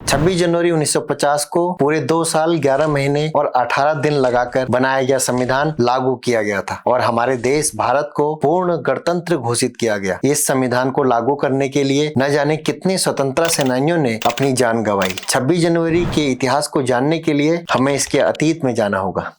26 जनवरी 1950 को पूरे 2 साल 11 महीने और 18 दिन लगाकर बनाया गया संविधान लागू किया गया था और हमारे देश भारत को पूर्ण गणतंत्र घोषित किया गया। इस संविधान को लागू करने के लिए न जाने कितने स्वतंत्रता सेनानियों ने अपनी जान गंवाई। 26 जनवरी के इतिहास को जानने के लिए हमें इसके अतीत में जाना होगा।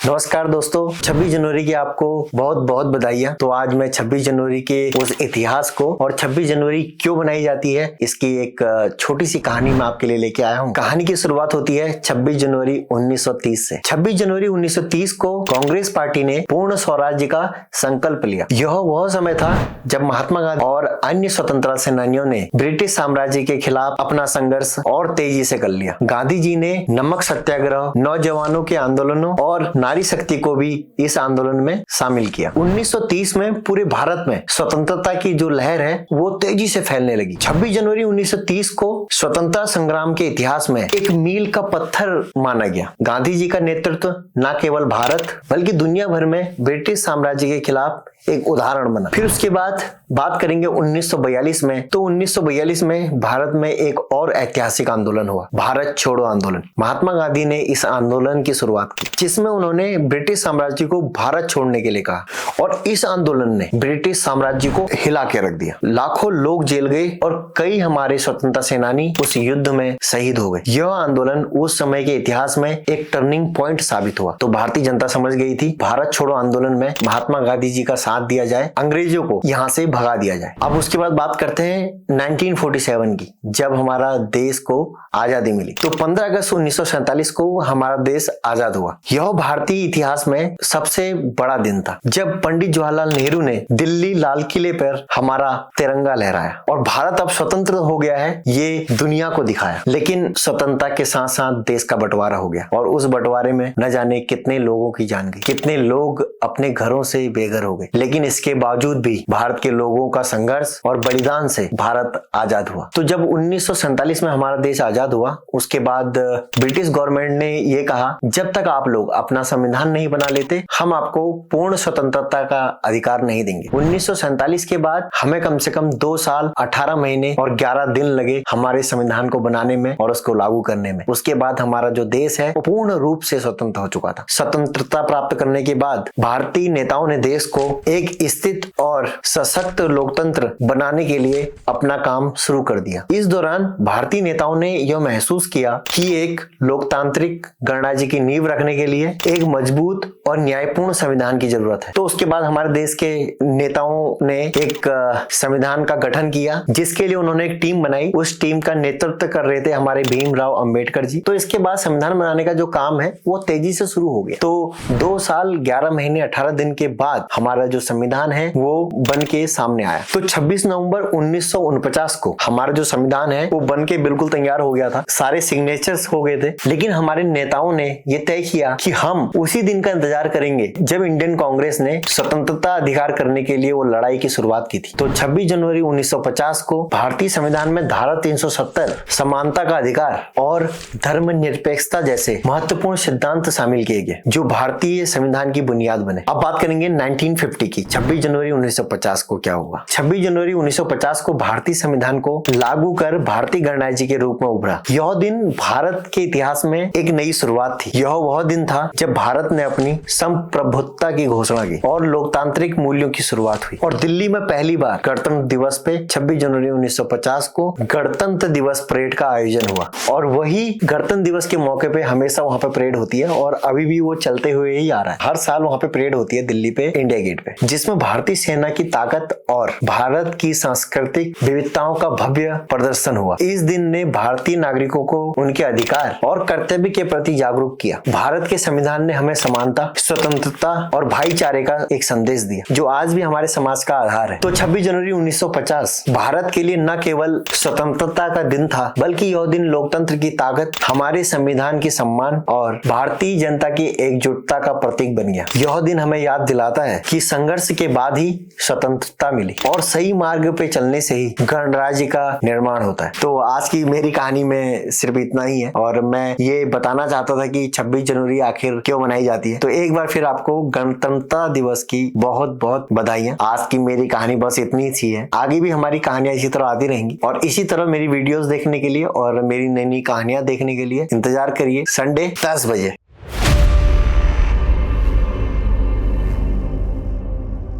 नमस्कार दोस्तों, 26 जनवरी की आपको बहुत बहुत बधाइयाँ। तो आज मैं 26 जनवरी के उस इतिहास को और 26 जनवरी क्यों बनाई जाती है इसकी एक छोटी सी कहानी मैं आपके लिए लेके आया हूँ। कहानी की शुरुआत होती है 26 जनवरी 1930 से। 26 जनवरी 1930 को कांग्रेस पार्टी ने पूर्ण स्वराज्य का संकल्प लिया। यह वह समय था जब महात्मा गांधी और अन्य स्वतंत्रता सेनानियों ने ब्रिटिश साम्राज्य के खिलाफ अपना संघर्ष और तेजी से कर लिया। गांधी जी ने नमक सत्याग्रह, नौजवानों के आंदोलनों और नारी शक्ति को भी इस आंदोलन में शामिल किया। 1930 में पूरे भारत में स्वतंत्रता की जो लहर है वो तेजी से फैलने लगी। 26 जनवरी 1930 को स्वतंत्रता संग्राम के इतिहास में एक मील का पत्थर माना गया। गांधी जी का नेतृत्व न केवल भारत बल्कि दुनिया भर में ब्रिटिश साम्राज्य के खिलाफ एक उदाहरण बना। फिर उसके बाद बात करेंगे 1942 में। तो 1942 में भारत में एक और ऐतिहासिक आंदोलन हुआ, भारत छोड़ो आंदोलन। महात्मा गांधी ने इस आंदोलन की शुरुआत की जिसमें उन्होंने ब्रिटिश साम्राज्य को भारत छोड़ने के लिए कहा और इस आंदोलन ने ब्रिटिश साम्राज्य को हिला के रख दिया। लाखों लोग जेल गए और कई हमारे स्वतंत्रता सेनानी उस युद्ध में शहीद हो गए। यह आंदोलन उस समय के इतिहास में एक टर्निंग पॉइंट साबित हुआ। तो भारतीय जनता समझ गई थी भारत छोड़ो आंदोलन में महात्मा गांधी जी का साथ दिया जाए, अंग्रेजों को यहाँ से भगा दिया जाए। अब उसके बाद बात करते हैं 1947 की, जब हमारा देश को आजादी मिली। तो 15 अगस्त 1947 को हमारा देश आजाद हुआ। यह भारतीय इतिहास में सबसे बड़ा दिन था जब पंडित जवाहरलाल नेहरू ने दिल्ली लाल किले पर हमारा तिरंगा लहराया और भारत अब स्वतंत्र हो गया है ये दुनिया को दिखाया। लेकिन स्वतंत्रता के साथ साथ देश का बंटवारा हो गया और उस बंटवारे में न जाने कितने लोगों की जान गई, कितने लोग अपने घरों से बेघर हो गए। लेकिन इसके बावजूद भी भारत के लोगों का संघर्ष और बलिदान से भारत आजाद हुआ। तो जब 1947 में हमारा देश आजाद हुआ उसके बाद ब्रिटिश गवर्नमेंट ने यह कहा जब तक आप लोग अपना संविधान नहीं बना लेते हम आपको पूर्ण स्वतंत्रता का अधिकार नहीं देंगे। 1947 के बाद हमें कम से कम 2 साल 18 महीने और 11 दिन लगे हमारे संविधान को बनाने में और उसको लागू करने में। उसके बाद हमारा जो देश है वो पूर्ण रूप से स्वतंत्र हो चुका था। स्वतंत्रता प्राप्त करने के बाद भारतीय नेताओं ने देश को एक स्थित और सशक्त लोकतंत्र बनाने के लिए अपना काम शुरू कर दिया। इस दौरान भारतीय नेताओं ने यह महसूस किया कि एक लोकतांत्रिक गणराज्य की नींव रखने के लिए एक मजबूत और न्यायपूर्ण संविधान की जरूरत है। तो उसके बाद हमारे देश के नेताओं ने एक संविधान का गठन किया जिसके लिए उन्होंने एक टीम बनाई। उस टीम का नेतृत्व कर रहे थे हमारे भीमराव अंबेडकर जी। तो इसके बाद संविधान बनाने का जो काम है वो तेजी से शुरू हो गया। तो 2 साल 11 महीने 18 दिन के बाद हमारा जो संविधान है वो बन के सामने आया। तो 26 नवंबर 1949 को हमारा जो संविधान है वो बन के बिल्कुल तैयार हो गया था, सारे सिग्नेचर्स हो गए थे। लेकिन हमारे नेताओं ने ये तय किया कि हम उसी दिन का इंतजार करेंगे जब इंडियन कांग्रेस ने स्वतंत्रता अधिकार करने के लिए वो लड़ाई की शुरुआत की थी। तो 26 जनवरी 1950 को भारतीय संविधान में धारा 370 समानता का अधिकार और धर्मनिरपेक्षता जैसे महत्वपूर्ण सिद्धांत शामिल किए गए जो भारतीय संविधान की बुनियाद बने। अब बात करेंगे 1950 की। 26 जनवरी 1950 को क्या हुआ? 26 जनवरी 1950 को भारतीय संविधान को लागू कर भारतीय गणराज्य के रूप में उभरा। यह दिन भारत के इतिहास में एक नई शुरुआत थी। यह वह दिन था जब भारत ने अपनी संप्रभुत्ता की घोषणा की और लोकतांत्रिक मूल्यों की शुरुआत हुई। और दिल्ली में पहली बार गणतंत्र दिवस पे 26 जनवरी 1950 को गणतंत्र दिवस परेड का आयोजन हुआ और वही गणतंत्र दिवस के मौके पे हमेशा वहां पे परेड होती है और अभी भी वो चलते हुए ही आ रहा है। हर साल वहां पे परेड होती है दिल्ली पे इंडिया गेट पे, जिसमें भारतीय सेना की ताकत और भारत की सांस्कृतिक विविधताओं का भव्य प्रदर्शन हुआ। इस दिन ने भारतीय नागरिकों को उनके अधिकार और कर्तव्य के प्रति जागरूक किया। भारत के संविधान ने हमें समानता, स्वतंत्रता और भाईचारे का एक संदेश दिया जो आज भी हमारे समाज का आधार है। तो 26 जनवरी 1950 भारत के लिए न केवल स्वतंत्रता का दिन था बल्कि यह दिन लोकतंत्र की ताकत, हमारे संविधान की सम्मान और भारतीय जनता की एकजुटता का प्रतीक बन गया। यह दिन हमें याद दिलाता है कि संघर्ष के बाद ही स्वतंत्रता मिली और सही मार्ग पे चलने से ही गणराज्य का निर्माण होता है। तो आज की मेरी कहानी में सिर्फ इतना ही है और मैं ये बताना चाहता था कि 26 जनवरी आखिर क्यों मनाई जाती है। तो एक बार फिर आपको गणतंत्रता दिवस की बहुत बहुत बधाइयां। आज की मेरी कहानी बस इतनी सी है, आगे भी हमारी कहानियां इसी तरह आती रहेंगी और इसी तरह मेरी वीडियोस देखने के लिए और मेरी नई नई कहानियां देखने के लिए इंतजार करिए संडे 10 बजे।